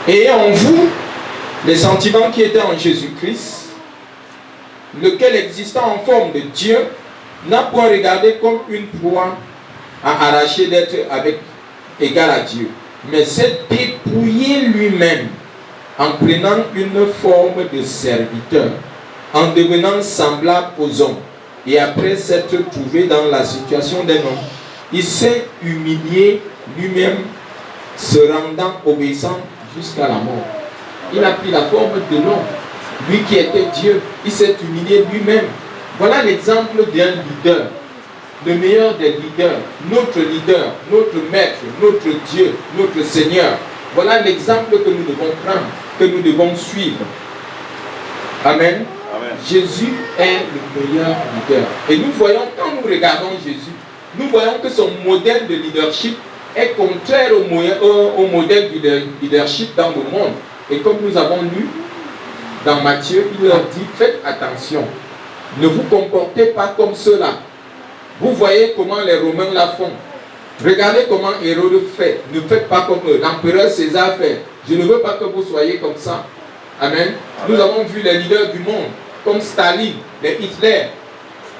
Et en vous, les sentiments qui étaient en Jésus-Christ, lequel existant en forme de Dieu, n'a point regardé comme une proie à arracher d'être avec égal à Dieu, mais s'est dépouillé lui-même en prenant une forme de serviteur, en devenant semblable aux hommes, et après s'être trouvé dans la situation d'un homme, il s'est humilié lui-même, se rendant obéissant jusqu'à la mort. Il a pris la forme de l'homme, lui qui était Dieu, il s'est humilié lui-même. Voilà l'exemple d'un leader, le meilleur des leaders, notre maître, notre Dieu, notre Seigneur. Voilà l'exemple que nous devons prendre, que nous devons suivre. Amen. Amen. Jésus est le meilleur leader. Et nous voyons, quand nous regardons Jésus, nous voyons que son modèle de leadership est contraire au modèle de leadership dans le monde. Et comme nous avons lu dans Matthieu, il leur dit, faites attention, ne vous comportez pas comme ceux-là. Vous voyez comment les Romains la font. Regardez comment Hérode fait. Ne faites pas comme eux. L'empereur César fait. Je ne veux pas que vous soyez comme ça. Amen. Nous avons vu les leaders du monde, comme Staline, les Hitler.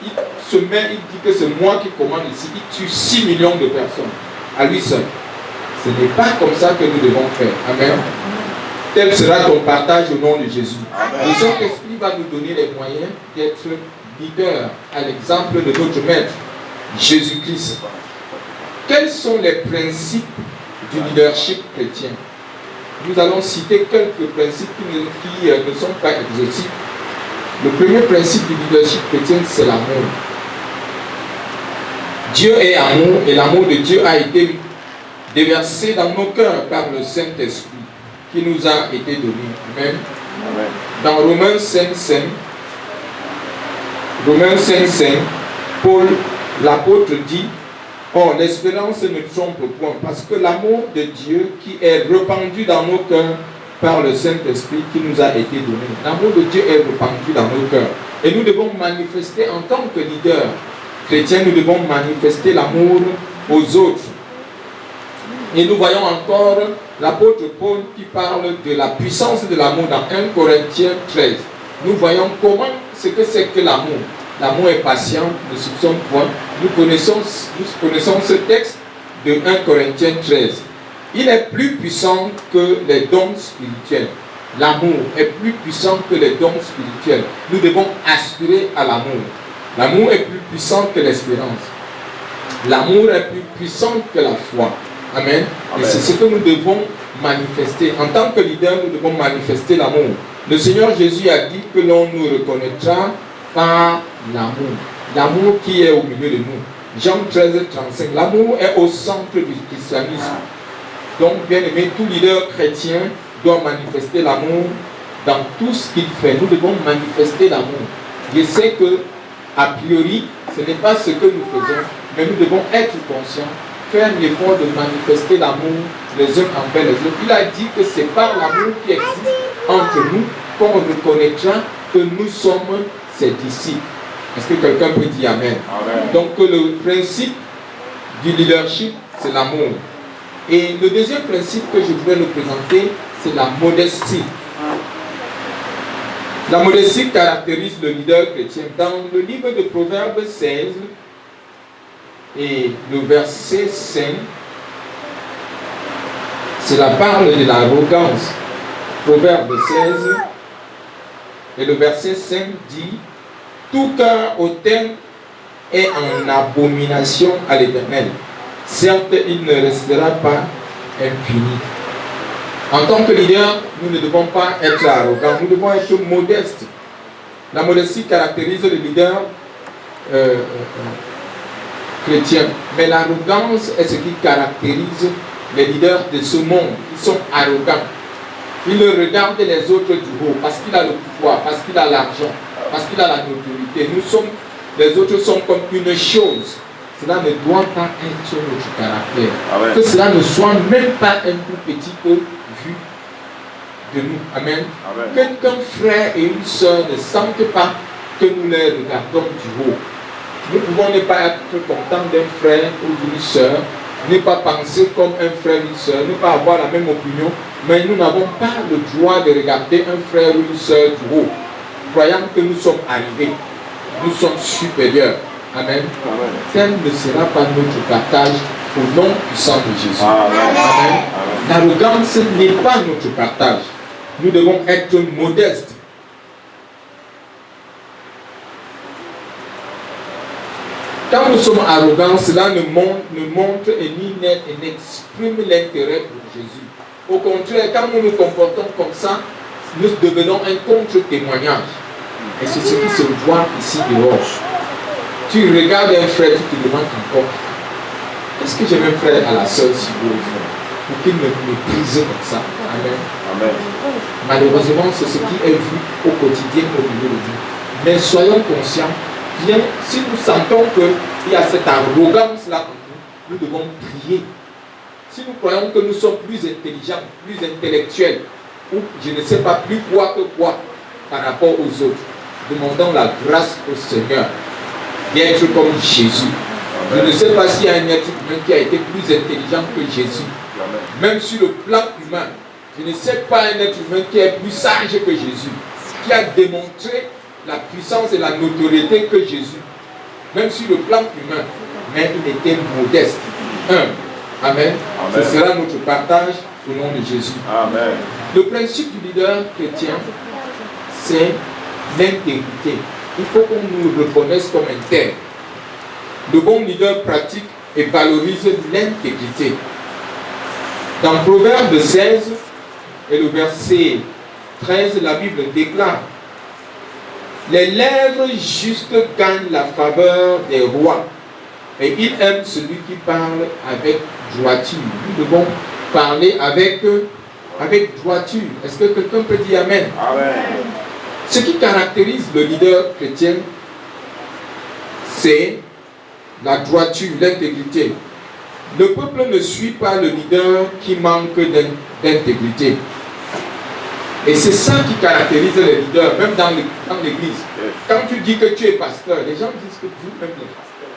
Il se met, il dit que c'est moi qui commande ici. Il tue 6 millions de personnes à lui seul. Ce n'est pas comme ça que nous devons faire. Amen. Tel sera ton partage au nom de Jésus. Le Saint-Esprit va nous donner les moyens d'être leaders à l'exemple de notre Maître, Jésus-Christ. Quels sont les principes du leadership chrétien? Nous allons citer quelques principes qui ne sont pas exhaustifs. Le premier principe du leadership chrétien, c'est l'amour. Dieu est amour et l'amour de Dieu a été déversé dans nos cœurs par le Saint-Esprit qui nous a été donné. Amen. Amen. Dans Romains 5:5, Paul, l'apôtre, dit: oh, l'espérance ne trompe point, parce que l'amour de Dieu qui est répandu dans nos cœurs par le Saint-Esprit qui nous a été donné. L'amour de Dieu est répandu dans nos cœurs. Et nous devons manifester, en tant que leader chrétien, nous devons manifester l'amour aux autres. Et nous voyons encore l'apôtre Paul qui parle de la puissance de l'amour dans 1 Corinthiens 13. Nous voyons comment, ce que c'est que l'amour. L'amour est patient, ne soupçonne point. Nous connaissons ce texte de 1 Corinthiens 13. Il est plus puissant que les dons spirituels. L'amour est plus puissant que les dons spirituels. Nous devons aspirer à l'amour. L'amour est plus puissant que l'espérance. L'amour est plus puissant que la foi. Amen. Et c'est ce que nous devons manifester. En tant que leader, nous devons manifester l'amour. Le Seigneur Jésus a dit que l'on nous reconnaîtra par l'amour. L'amour qui est au milieu de nous. Jean 13:35. L'amour est au centre du christianisme. Donc, bien aimé, tout leader chrétien doit manifester l'amour dans tout ce qu'il fait. Nous devons manifester l'amour. Je sais que, a priori, ce n'est pas ce que nous faisons, mais nous devons être conscients, faire l'effort de manifester l'amour les uns envers les autres. Il a dit que c'est par l'amour qui existe entre nous qu'on reconnaîtra que nous sommes ses disciples. Est-ce que quelqu'un peut dire Amen? Amen. Donc le principe du leadership, c'est l'amour. Et le deuxième principe que je voudrais nous présenter, c'est la modestie. La modestie caractérise le leader chrétien. Dans le livre de Proverbes 16 et le verset 5, cela parle de l'arrogance. Proverbe 16 et le verset 5 dit: tout cœur hautain est en abomination à l'Éternel. Certes, il ne restera pas impuni. En tant que leader, nous ne devons pas être arrogants, nous devons être modestes. La modestie caractérise le leader chrétien. Mais l'arrogance est ce qui caractérise les leaders de ce monde. Ils sont arrogants. Ils regardent les autres du haut parce qu'il a le pouvoir, parce qu'il a l'argent, parce qu'il a la notoriété. Les autres sont comme une chose. Cela ne doit pas être notre caractère. Amen. Que cela ne soit même pas un tout petit peu vu de nous. Amen. Qu'un frère et une soeur ne sentent pas que nous les regardons du haut. Nous pouvons ne pas être contents d'un frère ou d'une soeur ne pas penser comme un frère ou une soeur, ne pas avoir la même opinion, mais nous n'avons pas le droit de regarder un frère ou une soeur du haut, croyant que nous sommes arrivés, nous sommes supérieurs. Amen. Amen. Tel ne sera pas notre partage au nom puissant de Jésus. Amen. Amen. L'arrogance n'est pas notre partage. Nous devons être modestes. Quand nous sommes arrogants, cela ne montre et n'exprime l'intérêt pour Jésus. Au contraire, quand nous nous comportons comme ça, nous devenons un contre-témoignage. Et c'est ce qui se voit ici dehors. Tu regardes un frère, tu te demandes encore, qu'est-ce que j'ai un frère à la sœur si vous le frère, pour qu'il me méprise comme ça. Amen. Amen. Malheureusement, c'est ce qui est vu au quotidien au milieu de nous. Mais soyons conscients, bien, si nous sentons qu'il y a cette arrogance-là en nous, nous devons prier. Si nous croyons que nous sommes plus intelligents, plus intellectuels, ou je ne sais pas plus quoi que quoi par rapport aux autres, demandons la grâce au Seigneur d'être comme Jésus. Amen. Je ne sais pas s'il y a un être humain qui a été plus intelligent que Jésus. Amen. Même sur le plan humain, je ne sais pas un être humain qui est plus sage que Jésus, qui a démontré la puissance et la notoriété que Jésus, même sur le plan humain, mais il était modeste. Amen. Amen. Ce sera notre partage au nom de Jésus. Amen. Le principe du leader chrétien, c'est l'intégrité. Il faut qu'on nous reconnaisse comme un tel. Le bon leader pratique et valorise l'intégrité. Dans Proverbe 16 et le verset 13, la Bible déclare: les lèvres justes gagnent la faveur des rois, et ils aiment celui qui parle avec droiture. Nous devons parler avec droiture. Est-ce que quelqu'un peut dire Amen? Amen. Ce qui caractérise le leader chrétien, c'est la droiture, l'intégrité. Le peuple ne suit pas le leader qui manque d'intégrité. Et c'est ça qui caractérise les leaders, même dans l'église. Quand tu dis que tu es pasteur, les gens disent que vous-même les pasteurs.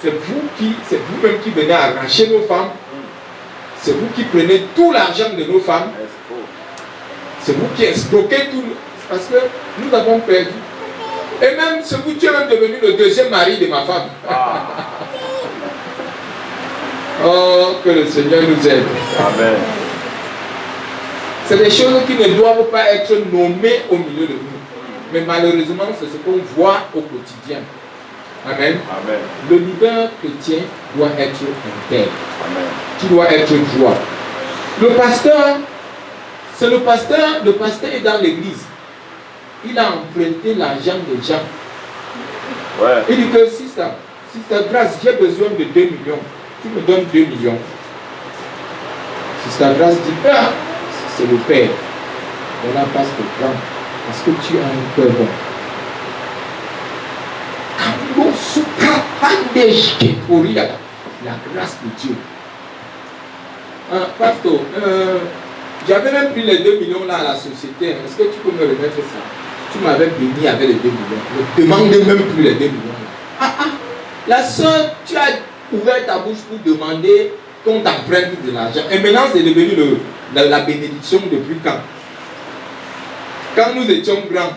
C'est vous-même qui venez arracher nos femmes. C'est vous qui prenez tout l'argent de nos femmes. C'est vous qui escroquez tout. Parce que nous avons perdu. Et même, c'est vous, tu es même devenu le deuxième mari de ma femme. Oh, que le Seigneur nous aide. Amen. C'est des choses qui ne doivent pas être nommées au milieu de nous. Mais malheureusement, c'est ce qu'on voit au quotidien. Amen. Amen. Le leader chrétien doit être intègre. Amen. Tu dois être droit. Le pasteur, c'est le pasteur est dans l'église. Il a emprunté l'argent des gens. Ouais. Il dit que si ça grâce, j'ai besoin de 2 millions. Tu me donnes 2 millions. Si ta grâce dit, c'est le Père. Voilà, passe le plan. Parce que tu as un cœur bon. La grâce de Dieu. Pasteur, j'avais même pris les 2 millions là à la société. Est-ce que tu peux me remettre ça? Tu m'avais béni avec les 2 millions. Ne demandez même plus les 2 millions. La soeur, tu as ouvert ta bouche pour demander qu'on t'emprunte de l'argent. Et maintenant, c'est devenu la bénédiction depuis quand? Quand nous étions grands,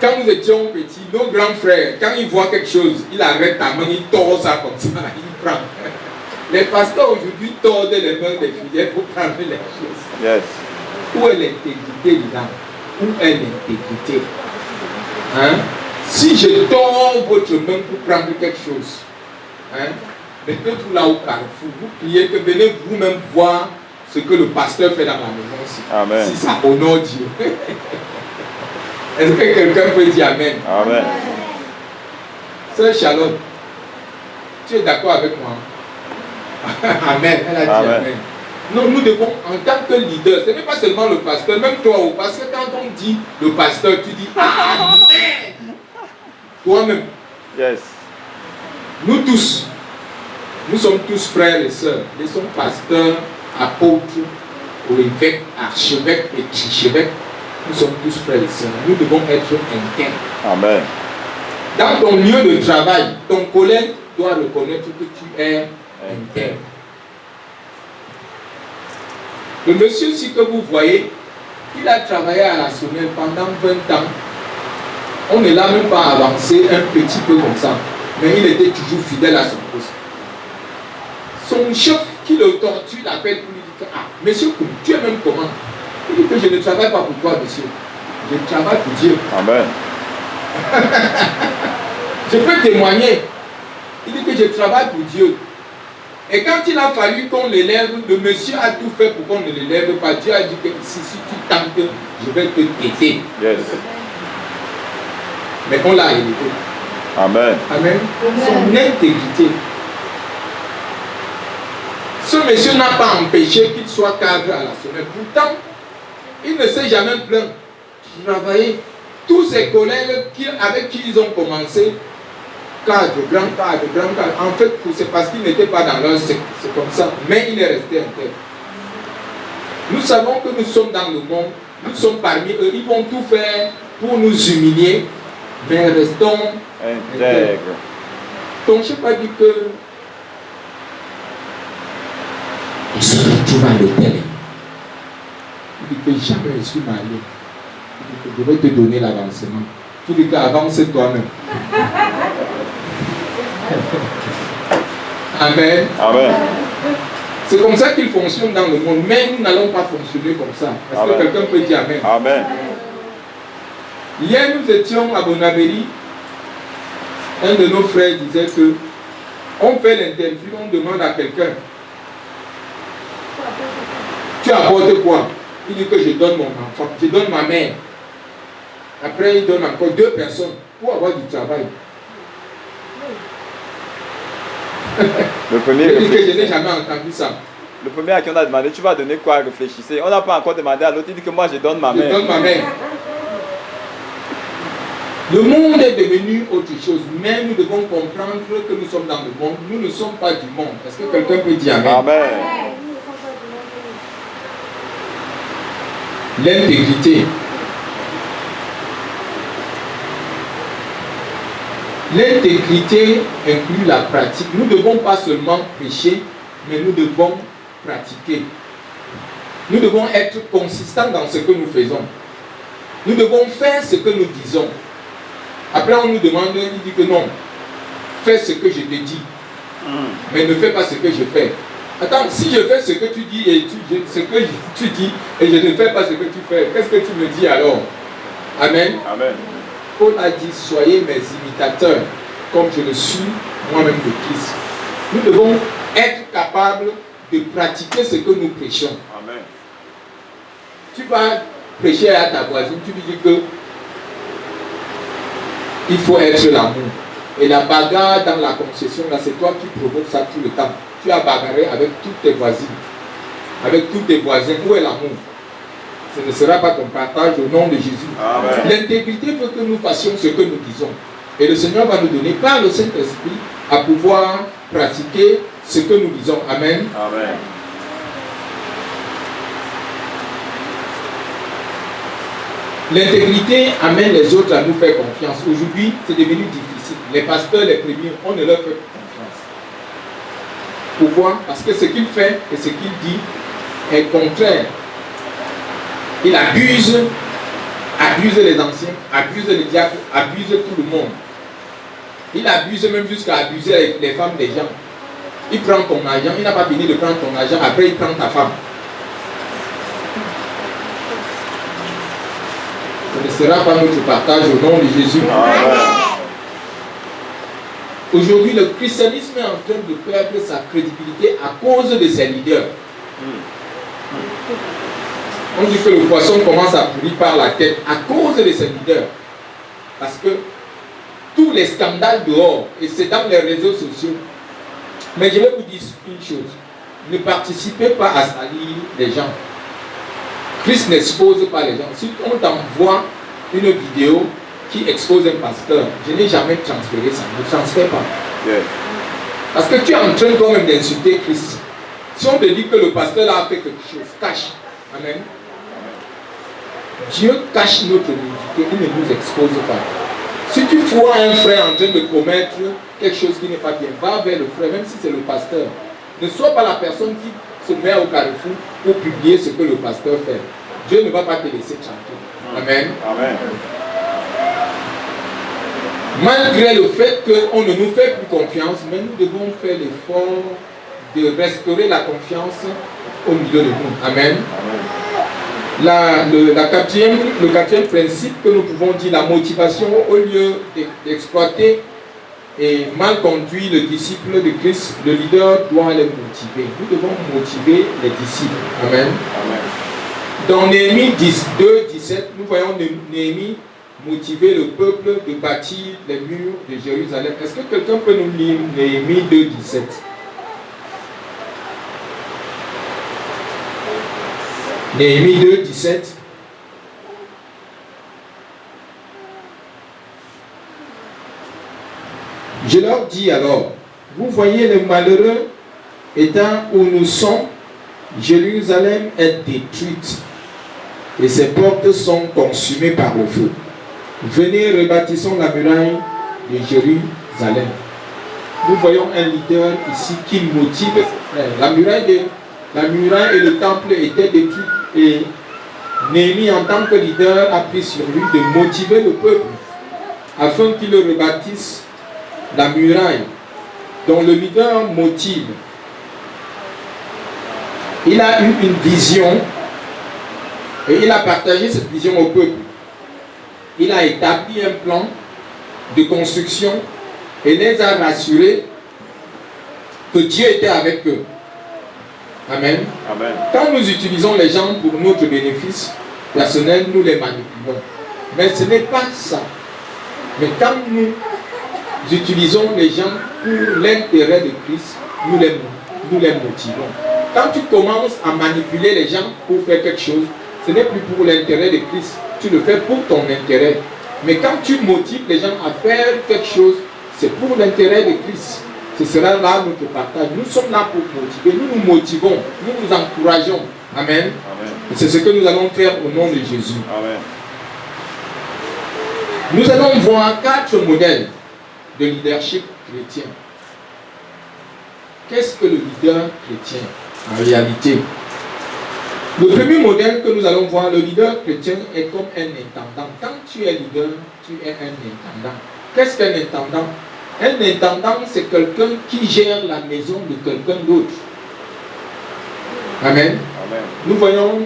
quand nous étions petits, nos grands frères, quand ils voient quelque chose, ils arrêtent ta main, ils tordent ça comme ça, ils prennent. Les pasteurs aujourd'hui tordent les mains des fidèles pour prendre les choses. Yes. Où est l'intégrité là? Où est l'intégrité? Hein? Si je tords votre main pour prendre quelque chose, hein? Mettez-vous là au carrefour, vous priez que venez vous-même voir ce que le pasteur fait dans la maison aussi. Amen. Si ça honore Dieu. Est-ce que quelqu'un peut dire Amen? Amen. Sœur Charlotte, tu es d'accord avec moi? Amen. Elle a dit Amen. Amen. Non, nous devons, en tant que leader, ce n'est pas seulement le pasteur, même toi, parce que quand on dit le pasteur, tu dis Amen. Toi-même. Yes. Nous tous, nous sommes tous frères et sœurs. Nous sommes pasteurs, apôtres, évêques, archevêques et trichevêques. Nous sommes tous frères et sœurs. Nous devons être intègres. Amen. Dans ton lieu de travail, ton collègue dois reconnaître que tu es intègre. Le monsieur, si que vous voyez, il a travaillé à la Sonel pendant 20 ans. On ne l'a même pas avancé un petit peu comme ça. Mais il était toujours fidèle à son poste. Son chef qui le torture l'appelle pour lui dire, ah, monsieur, tu es même comment? Il dit que je ne travaille pas pour toi, monsieur. Je travaille pour Dieu. Amen. Je peux témoigner. Il dit que je travaille pour Dieu. Et quand il a fallu qu'on l'élève, le monsieur a tout fait pour qu'on ne l'élève pas. Dieu a dit que si tu tentes, je vais te têter. Yes. Mais on l'a élevé. Amen. Amen. Son intégrité. Ce monsieur n'a pas empêché qu'il soit cadre à la semaine. Pourtant, il ne s'est jamais plaint. Travailler. Tous ses collègues avec qui ils ont commencé, cadre, grand cadre, grand cadre. En fait, c'est parce qu'il n'était pas dans leur secte. C'est comme ça. Mais il est resté intègre. Nous savons que nous sommes dans le monde. Nous sommes parmi eux. Ils vont tout faire pour nous humilier. Mais restons intègres. Ton chef a dit que il se retrouve à l'hôtel. Il dit que jamais je suis marié. Il dit que je vais te donner l'avancement. Tu dis qu'avance toi-même. Amen. Amen. C'est comme ça qu'il fonctionne dans le monde. Mais nous n'allons pas fonctionner comme ça. Parce que quelqu'un peut dire Amen. Amen. Hier, nous étions à Bonabéry. Un de nos frères disait que on fait l'interview, on demande à quelqu'un, tu apportes quoi? Il dit que je donne mon enfant, je donne ma mère. Après, il donne encore 2 personnes pour avoir du travail. Le premier, il dit que je n'ai jamais entendu ça. Le premier à qui on a demandé, tu vas donner quoi? Réfléchissez. On n'a pas encore demandé à l'autre, il dit que moi je donne ma mère. Je donne ma mère. Le monde est devenu autre chose, mais nous devons comprendre que nous sommes dans le monde. Nous ne sommes pas du monde. Est-ce que quelqu'un peut dire Amen? Amen. L'intégrité. L'intégrité inclut la pratique. Nous ne devons pas seulement prêcher, mais nous devons pratiquer. Nous devons être consistants dans ce que nous faisons. Nous devons faire ce que nous disons. Après, on nous demande, il dit que non, fais ce que je te dis, mais ne fais pas ce que je fais. Attends, si je fais ce que tu dis et ce que tu dis et je ne fais pas ce que tu fais, qu'est-ce que tu me dis alors? Amen. Amen. Paul a dit, soyez mes imitateurs, comme je le suis moi-même de Christ. Nous devons être capables de pratiquer ce que nous prêchons. Amen. Tu vas prêcher à ta voisine, tu lui dis que il faut être l'amour. Et la bagarre dans la concession, là, c'est toi qui provoques ça tout le temps. Tu as bagarré avec toutes tes voisines, avec tous tes voisins. Où est l'amour? Ce ne sera pas ton partage au nom de Jésus. L'intégrité veut que nous fassions ce que nous disons. Et le Seigneur va nous donner par le Saint-Esprit à pouvoir pratiquer ce que nous disons. Amen. Amen. L'intégrité amène les autres à nous faire confiance. Aujourd'hui, c'est devenu difficile. Les pasteurs, les premiers, on ne leur fait pas confiance. Pourquoi? Parce que ce qu'il fait et ce qu'il dit est contraire. Il abuse les anciens, abuse les diacres, abuse tout le monde. Il abuse même jusqu'à abuser les femmes des gens. Il prend ton argent, il n'a pas fini de prendre ton argent, après il prend ta femme. Ce ne sera pas notre partage au nom de Jésus. Amen. Aujourd'hui, le christianisme est en train de perdre sa crédibilité à cause de ses leaders. On dit que le poisson commence à pourrir par la tête à cause de ses leaders. Parce que tous les scandales dehors, et c'est dans les réseaux sociaux. Mais je vais vous dire une chose. Ne participez pas à salir les gens. Christ n'expose pas les gens. Si on t'envoie une vidéo qui expose un pasteur, je n'ai jamais transféré ça. Ne transfère pas. Yeah. Parce que tu es en train toi-même d'insulter Christ. Si on te dit que le pasteur a fait quelque chose, cache. Amen. Dieu cache notre nudité, il ne nous expose pas. Si tu vois un frère en train de commettre quelque chose qui n'est pas bien, va vers le frère, même si c'est le pasteur. Ne sois pas la personne qui se met au carrefour pour publier ce que le pasteur fait. Dieu ne va pas te laisser tranquille. Amen. Amen. Malgré le fait qu'on ne nous fait plus confiance, mais nous devons faire l'effort de restaurer la confiance au milieu de nous. Amen. Le quatrième principe que nous pouvons dire, la motivation, au lieu d'exploiter et mal conduire le disciple de Christ, le leader doit les motiver. Nous devons motiver les disciples. Amen. Amen. Dans Néhémie 2, 17, nous voyons Néhémie motiver le peuple de bâtir les murs de Jérusalem. Est-ce que quelqu'un peut nous lire Néhémie 2, 17? Néhémie 2, 17. Je leur dis alors, vous voyez le malheureux état où nous sommes, Jérusalem est détruite et ses portes sont consumées par le feu. Venez, rebâtissons la muraille de Jérusalem. Nous voyons un leader ici qui motive ses frères. La muraille et le temple étaient détruits et Néhémie, en tant que leader, a pris sur lui de motiver le peuple afin qu'il rebâtisse la muraille. dont le leader motive. Il a eu une vision et il a partagé cette vision au peuple. Il a établi un plan de construction et les a rassurés que Dieu était avec eux. Amen. Amen. Quand nous utilisons les gens pour notre bénéfice personnel, nous les manipulons. Mais ce n'est pas ça. Mais quand nous utilisons les gens pour l'intérêt de Christ, nous les motivons. Quand tu commences à manipuler les gens pour faire quelque chose, ce n'est plus pour l'intérêt de Christ. Tu le fais pour ton intérêt. Mais quand tu motives les gens à faire quelque chose, c'est pour l'intérêt de Christ. Ce sera là notre partage. Nous sommes là pour motiver. Nous nous motivons. Nous nous encourageons. Amen. Amen. C'est ce que nous allons faire au nom de Jésus. Amen. Nous allons voir 4 modèles de leadership chrétien. Qu'est-ce que le leader chrétien en réalité? Le premier modèle que nous allons voir, le leader chrétien est comme un intendant. Quand tu es leader, tu es un intendant. Qu'est-ce qu'un intendant? Un intendant, c'est quelqu'un qui gère la maison de quelqu'un d'autre. Amen. Amen. Nous voyons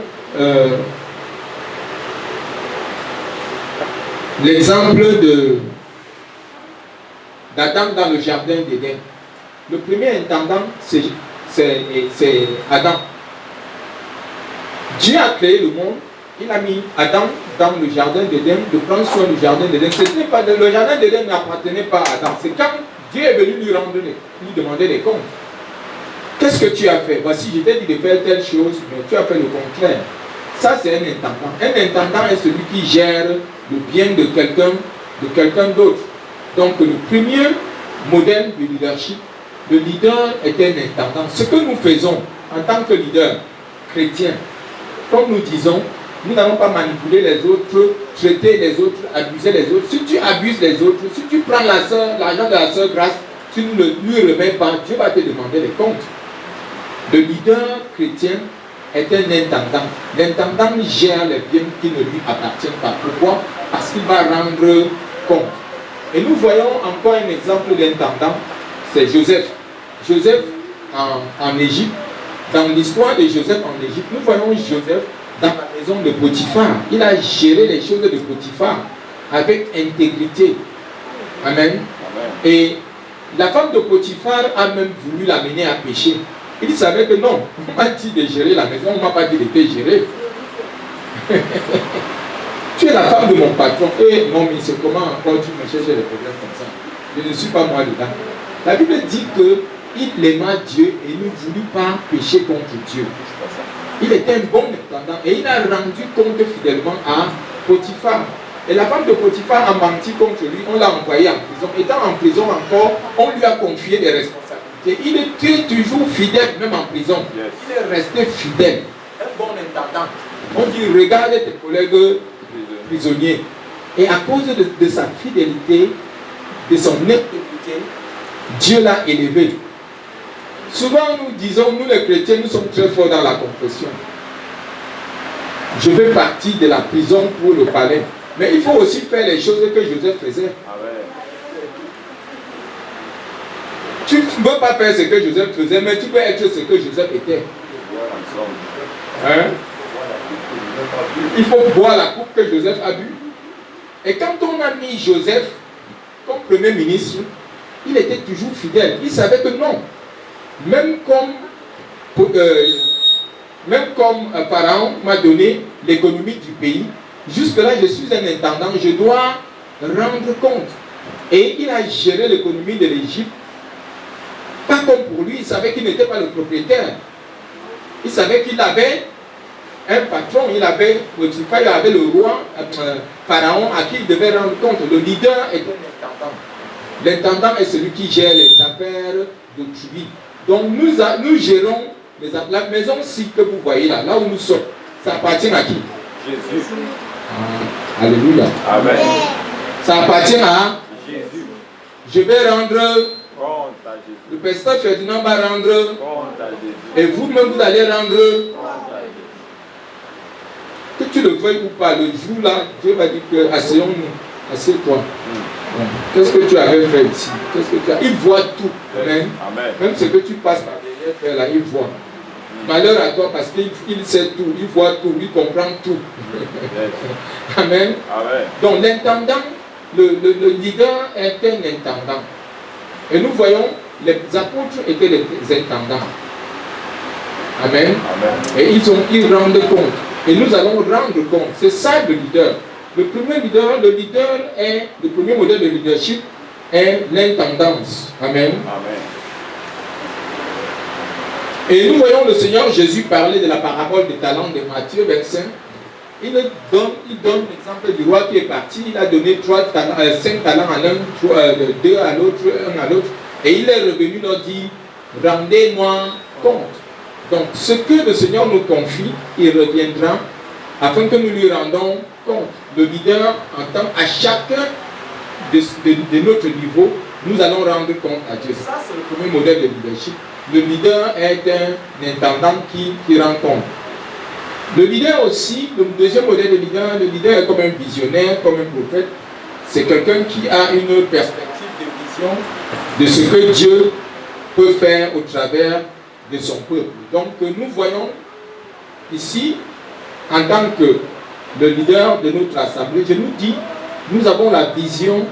l'exemple d'Adam dans le jardin d'Éden. Le premier intendant, c'est Adam. Dieu a créé le monde, il a mis Adam dans le jardin d'Éden, de prendre soin du jardin d'Éden. Le jardin d'Éden n'appartenait pas à Adam. C'est quand Dieu est venu lui demander des comptes. Qu'est-ce que tu as fait? Voici, je t'ai dit de faire telle chose, mais tu as fait le contraire. Ça, c'est un intendant. Un intendant est celui qui gère le bien de quelqu'un d'autre. Donc, le premier modèle de leadership, le leader est un intendant. Ce que nous faisons en tant que leader chrétien, comme nous disons, nous n'allons pas manipuler les autres, traiter les autres, abuser les autres. Si tu abuses les autres, si tu prends l'argent de la sœur grâce, tu ne lui remets pas, Dieu va te demander des comptes. Le leader chrétien est un intendant. L'intendant gère les biens qui ne lui appartiennent pas. Pourquoi? Parce qu'il va rendre compte. Et nous voyons encore un exemple d'intendant, c'est Joseph. Joseph en Égypte. Dans l'histoire de Joseph en Égypte, nous voyons Joseph dans la maison de Potiphar. Il a géré les choses de Potiphar avec intégrité. Amen. Amen. Et la femme de Potiphar a même voulu l'amener à pécher. Il savait que non, on m'a dit de gérer la maison, on ne m'a pas dit de te gérer. Tu es la femme de mon patron. Et non, mais c'est comment encore tu me cherches des problèmes comme ça? Je ne suis pas moi dedans. La Bible dit que il aima Dieu et ne voulut pas pécher contre Dieu. Il était un bon intendant et il a rendu compte fidèlement à Potiphar. Et la femme de Potiphar a menti contre lui, on l'a envoyé en prison. Étant en prison encore, on lui a confié des responsabilités. Il était toujours fidèle, même en prison. Yes. Il est resté fidèle. Un bon intendant. On dit, regarde tes collègues prisonniers. Et à cause de sa fidélité, de son intégrité, Dieu l'a élevé. Souvent nous disons, nous les chrétiens, nous sommes très forts dans la confession. Je vais partir de la prison pour le palais. Mais il faut aussi faire les choses que Joseph faisait. Tu ne veux pas faire ce que Joseph faisait, mais tu peux être ce que Joseph était. Hein? Il faut boire la coupe que Joseph a bu. Et quand on a mis Joseph comme premier ministre, il était toujours fidèle. Il savait que non. Même comme Pharaon m'a donné l'économie du pays, jusque-là je suis un intendant, je dois rendre compte. Et il a géré l'économie de l'Égypte. Pas comme pour lui, il savait qu'il n'était pas le propriétaire. Il savait qu'il avait un patron, il avait Potiphar, il avait le roi, Pharaon, à qui il devait rendre compte. Le leader est un intendant. L'intendant est celui qui gère les affaires d'autrui. Donc nous gérons la maison-ci que vous voyez là, là où nous sommes. Ça appartient à qui? Jésus. Alléluia. Amen. Ça appartient à Jésus. Je vais rendre. Compte à Jésus. Le pasteur Ferdinand va rendre. Compte à Jésus. Et vous-même vous allez rendre. Compte à Jésus. Que tu le veuilles ou pas, le jour là, Dieu va dire que asseyons-nous, assieds-toi. Qu'est-ce que tu avais fait ici? Qu'est-ce que tu as? Il voit tout. Amen. Amen. Même ce que tu passes par derrière faire là, il voit. Malheur à toi parce qu'il sait tout, il voit tout, il comprend tout. Amen. Amen. Donc l'intendant, le leader est un intendant. Et nous voyons, les apôtres étaient les intendants. Amen. Amen. Et ils rendent compte. Et nous allons rendre compte. C'est ça le leader. Le premier leader, le premier modèle de leadership est l'intendance. Amen. Amen. Et nous voyons le Seigneur Jésus parler de la parabole des talents de Matthieu 25. Il donne l'exemple du roi qui est parti. Il a donné 5 talents à l'un, 2 à l'autre, 1 à l'autre. Et il est revenu leur dit, rendez-moi compte. Donc ce que le Seigneur nous confie, il reviendra afin que nous lui rendons compte. Le leader entend à chacun de notre niveau, nous allons rendre compte à Dieu. Ça, c'est le premier modèle de leadership. Le leader est un intendant qui rend compte. Le leader aussi, le deuxième modèle de leader, le leader est comme un visionnaire, comme un prophète. C'est quelqu'un qui a une perspective de vision de ce que Dieu peut faire au travers de son peuple. Donc nous voyons ici, en tant que le leader de notre assemblée, je nous dis, nous avons la vision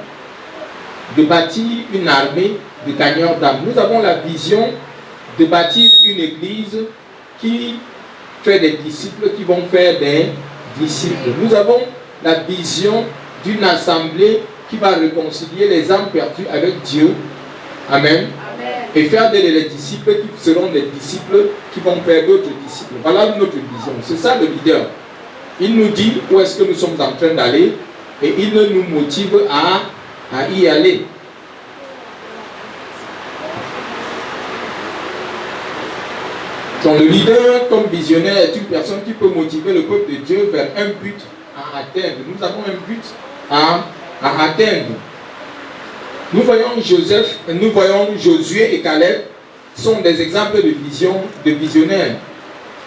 de bâtir une armée de gagneurs d'âmes. Nous avons la vision de bâtir une église qui fait des disciples, qui vont faire des disciples. Nous avons la vision d'une assemblée qui va réconcilier les âmes perdues avec Dieu. Amen. Et faire des disciples qui seront des disciples qui vont faire d'autres disciples. Voilà notre vision. C'est ça le leader. Il nous dit où est-ce que nous sommes en train d'aller et il nous motive à y aller. Donc le leader comme visionnaire est une personne qui peut motiver le peuple de Dieu vers un but à atteindre. Nous avons un but à atteindre. Nous voyons Josué et Caleb sont des exemples de vision, de visionnaires.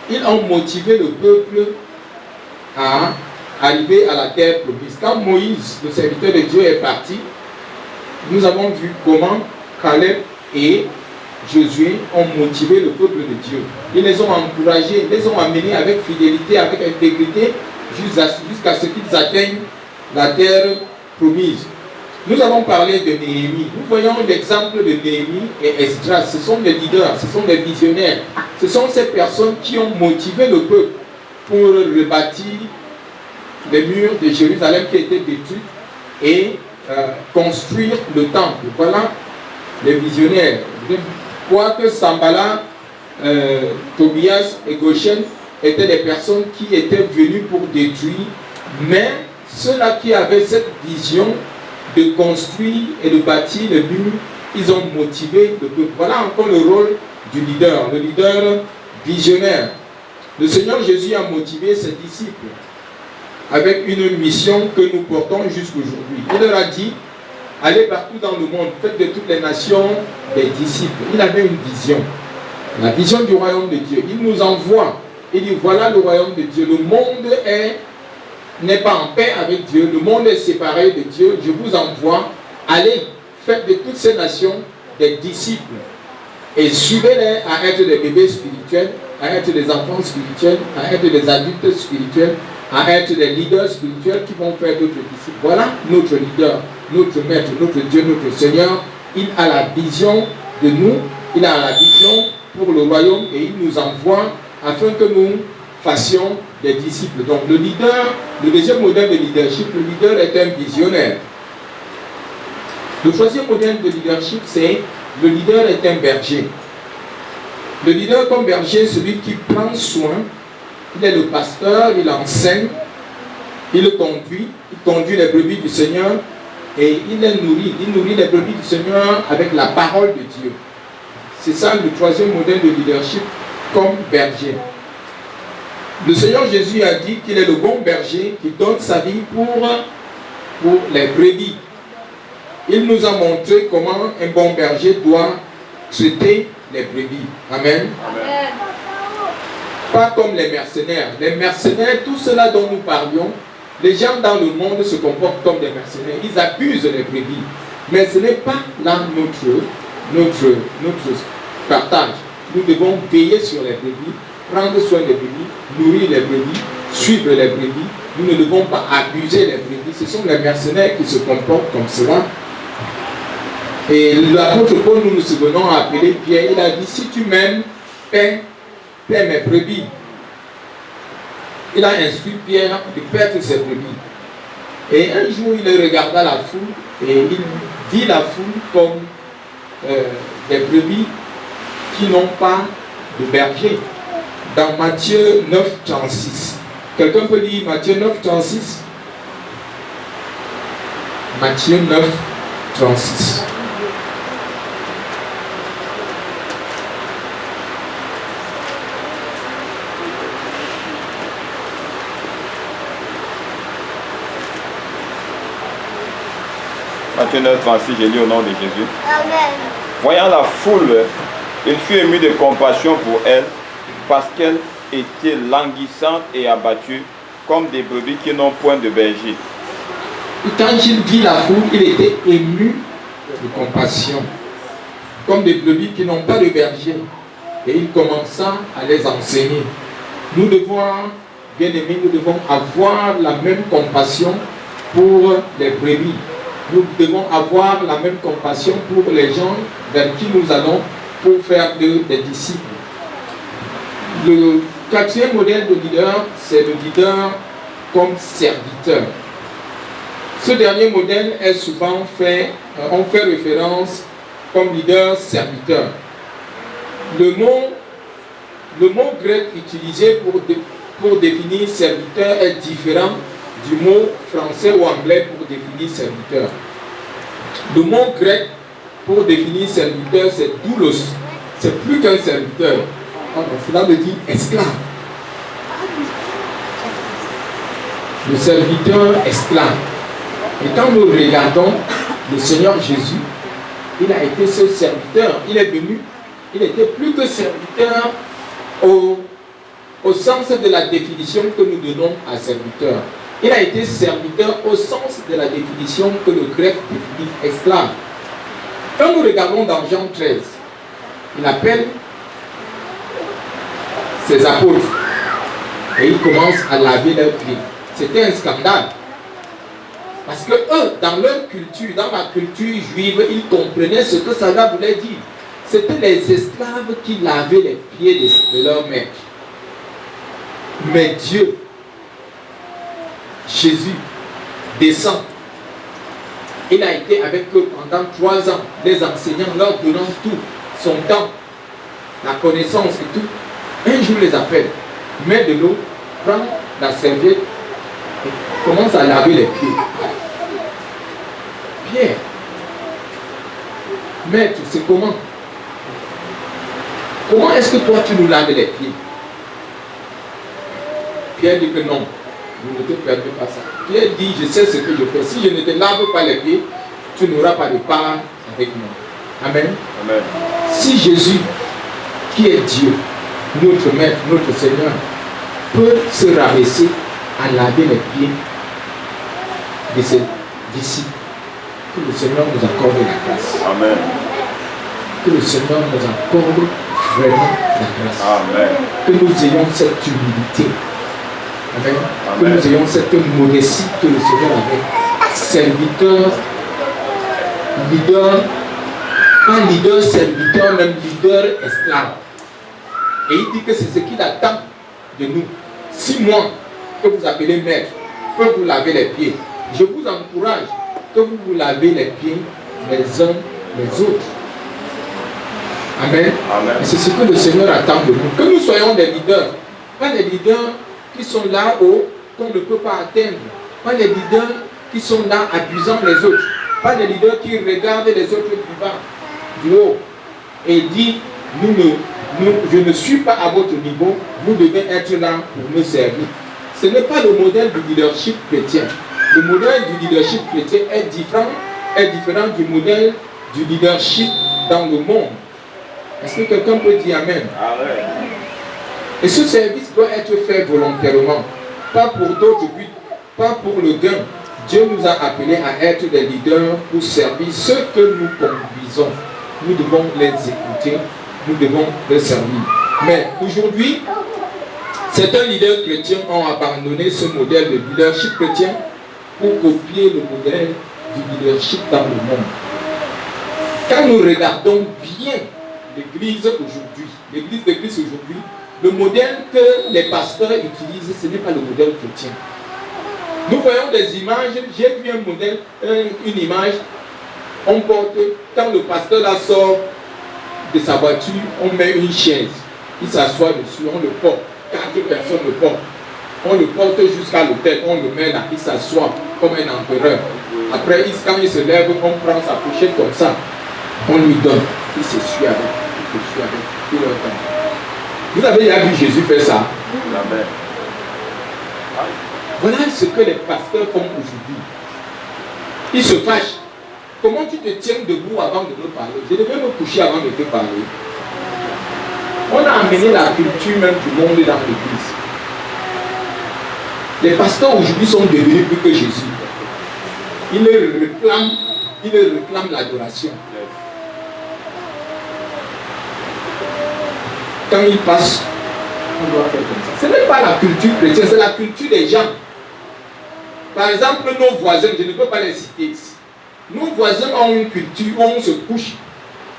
Ils ont motivé le peuple à arriver à la terre promise. Quand Moïse, le serviteur de Dieu, est parti, nous avons vu comment Caleb et Josué ont motivé le peuple de Dieu. Ils les ont encouragés, ils les ont amenés avec fidélité, avec intégrité, jusqu'à ce qu'ils atteignent la terre promise. Nous allons parler de Néhémie. Nous voyons l'exemple de Néhémie et Esdras. Ce sont des leaders, ce sont des visionnaires. Ce sont ces personnes qui ont motivé le peuple pour rebâtir les murs de Jérusalem qui étaient détruits et construire le temple. Voilà les visionnaires. Quoique Sambala, Tobias et Goshen étaient des personnes qui étaient venues pour détruire, mais ceux-là qui avaient cette vision de construire et de bâtir le mur, ils ont motivé le peuple. Voilà encore le rôle du leader, le leader visionnaire. Le Seigneur Jésus a motivé ses disciples. avec une mission que nous portons jusqu'aujourd'hui. Il leur a dit, allez partout dans le monde, faites de toutes les nations des disciples. Il avait une vision, la vision du royaume de Dieu. Il nous envoie, il dit, voilà le royaume de Dieu. Le monde n'est pas en paix avec Dieu, le monde est séparé de Dieu. Je vous envoie, allez, faites de toutes ces nations des disciples. Et suivez-les à être des bébés spirituels, à être des enfants spirituels, à être des adultes spirituels, à être des leaders spirituels qui vont faire d'autres disciples. Voilà notre leader, notre maître, notre Dieu, notre Seigneur. Il a la vision de nous, il a la vision pour le royaume et il nous envoie afin que nous fassions des disciples. Donc le leader, le deuxième modèle de leadership, le leader est un visionnaire. Le troisième modèle de leadership, c'est le leader est un berger. Le leader comme berger, celui qui prend soin, il est le pasteur, il enseigne, il conduit les brebis du Seigneur et il les nourrit. Il nourrit les brebis du Seigneur avec la parole de Dieu. C'est ça le troisième modèle de leadership comme berger. Le Seigneur Jésus a dit qu'il est le bon berger qui donne sa vie pour les brebis. Il nous a montré comment un bon berger doit traiter les brebis. Amen. Amen. Pas comme les mercenaires. Les mercenaires, tout cela dont nous parlions, les gens dans le monde se comportent comme des mercenaires. Ils abusent les brebis. Mais ce n'est pas là notre partage. Nous devons veiller sur les brebis, prendre soin des brebis, nourrir les brebis, suivre les brebis. Nous ne devons pas abuser les brebis. Ce sont les mercenaires qui se comportent comme cela. Et l'apôtre Paul, nous nous souvenons, a appelé Pierre. Il a dit, si tu m'aimes, paie mes brebis. Il a instruit Pierre de perdre ses brebis. Et un jour, il regarda la foule et il vit la foule comme des brebis qui n'ont pas de berger. Dans Matthieu 9, 36. Quelqu'un peut lire Matthieu 9, 36? Matthieu 9, 36. Matthieu 9, 36, j'ai lu au nom de Jésus. Amen. Voyant la foule, il fut ému de compassion pour elle, parce qu'elle était languissante et abattue, comme des brebis qui n'ont point de berger. Quand il vit la foule, il était ému de compassion, comme des brebis qui n'ont pas de berger. Et il commença à les enseigner. Nous devons, bien aimés, nous devons avoir la même compassion pour les brebis. Nous devons avoir la même compassion pour les gens vers qui nous allons pour faire des disciples. Le quatrième modèle de leader, c'est le leader comme serviteur. Ce dernier modèle est souvent fait, on fait référence comme leader serviteur. Le mot grec utilisé pour définir serviteur est différent du mot français ou anglais pour définir serviteur. Le mot grec pour définir serviteur, c'est doulos. C'est plus qu'un serviteur. Cela veut dire esclave. Le serviteur esclave. Et quand nous regardons le Seigneur Jésus, il a été ce serviteur. Il est venu, il était plus que serviteur au sens de la définition que nous donnons à serviteur. Il a été serviteur au sens de la définition que le grec définit esclave. Quand nous regardons dans Jean 13, il appelle ses apôtres et il commence à laver leurs pieds. C'était un scandale. Parce que eux, dans leur culture, dans la culture juive, ils comprenaient ce que cela voulait dire. C'était les esclaves qui lavaient les pieds de leur maître. Mais Dieu, Jésus, descend. Il a été avec eux pendant 3 ans, les enseignant, leur donnant tout, son temps, la connaissance et tout. Un jour, les appelle, mets de l'eau, prends la serviette et commence à laver les pieds. Pierre, maître, c'est comment? Comment est-ce que toi tu nous laves les pieds? Pierre dit que non. Vous ne te permets pas ça. Pierre dit, je sais ce que je fais. Si je ne te lave pas les pieds, tu n'auras pas de part avec moi. Amen. Amen. Si Jésus, qui est Dieu, notre Maître, notre Seigneur, peut se rabaisser à laver les pieds de ses disciples, que le Seigneur nous accorde la grâce. Amen. Que le Seigneur nous accorde vraiment la grâce. Amen. Que nous ayons cette humilité. Amen. Que Amen. nous ayons cette modestie que le Seigneur avait. Serviteur, leader, pas leader, serviteur, même leader, esclave. Et il dit que c'est ce qu'il attend de nous. Si moi, que vous appelez maître, peut vous laver les pieds, je vous encourage que vous vous lavez les pieds les uns les autres. Amen. Amen. Et c'est ce que le Seigneur attend de nous. Que nous soyons des leaders. Pas des leaders qui sont là-haut, qu'on ne peut pas atteindre. Pas des leaders qui sont là abusant les autres. Pas des leaders qui regardent les autres du bas, du haut. Et dit, je ne suis pas à votre niveau, vous devez être là pour me servir. Ce n'est pas le modèle du leadership chrétien. Le modèle du leadership chrétien est différent du modèle du leadership dans le monde. Est-ce que quelqu'un peut dire Amen? Amen. Et ce service doit être fait volontairement, pas pour d'autres buts, pas pour le gain. Dieu nous a appelés à être des leaders pour servir ceux que nous conduisons. Nous devons les écouter, nous devons les servir. Mais aujourd'hui, certains leaders chrétiens ont abandonné ce modèle de leadership chrétien pour copier le modèle du leadership dans le monde. Quand nous regardons bien l'église aujourd'hui, l'église de Christ aujourd'hui, le modèle que les pasteurs utilisent, ce n'est pas le modèle chrétien. Nous voyons des images, j'ai vu un modèle, une image, on porte, quand le pasteur là sort de sa voiture, on met une chaise, il s'assoit dessus, on le porte, 4 personnes le portent, on le porte jusqu'à l'autel, on le met là, il s'assoit comme un empereur. Après, quand il se lève, on prend sa pochette comme ça, on lui donne, il se suit avec, tout le temps. Vous avez déjà vu Jésus faire ça? Amen. Voilà ce que les pasteurs font aujourd'hui. Ils se fâchent. Comment tu te tiens debout avant de me parler? Je devais me coucher avant de te parler. On a amené la culture même du monde dans l'église. Les pasteurs aujourd'hui sont devenus plus que Jésus. Ils réclament l'adoration. Quand ils passent, on doit faire comme ça. Ce n'est pas la culture chrétienne, c'est la culture des gens. Par exemple, nos voisins, je ne peux pas les citer ici. Nos voisins ont une culture où on se couche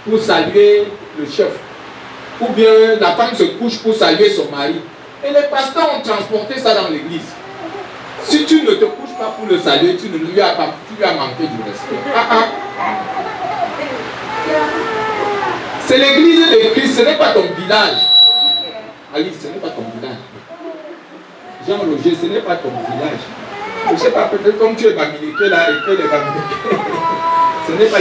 pour saluer le chef. Ou bien la femme se couche pour saluer son mari. Et les pasteurs ont transporté ça dans l'église. Si tu ne te couches pas pour le saluer, tu lui as manqué du respect. C'est l'église de Christ, ce n'est pas ton village. Alice, ce n'est pas ton village. Jean-Roger, ce n'est pas ton village. Je ne sais pas, peut-être comme tu es bamiliqué là et que les bamiliqués, ce n'est pas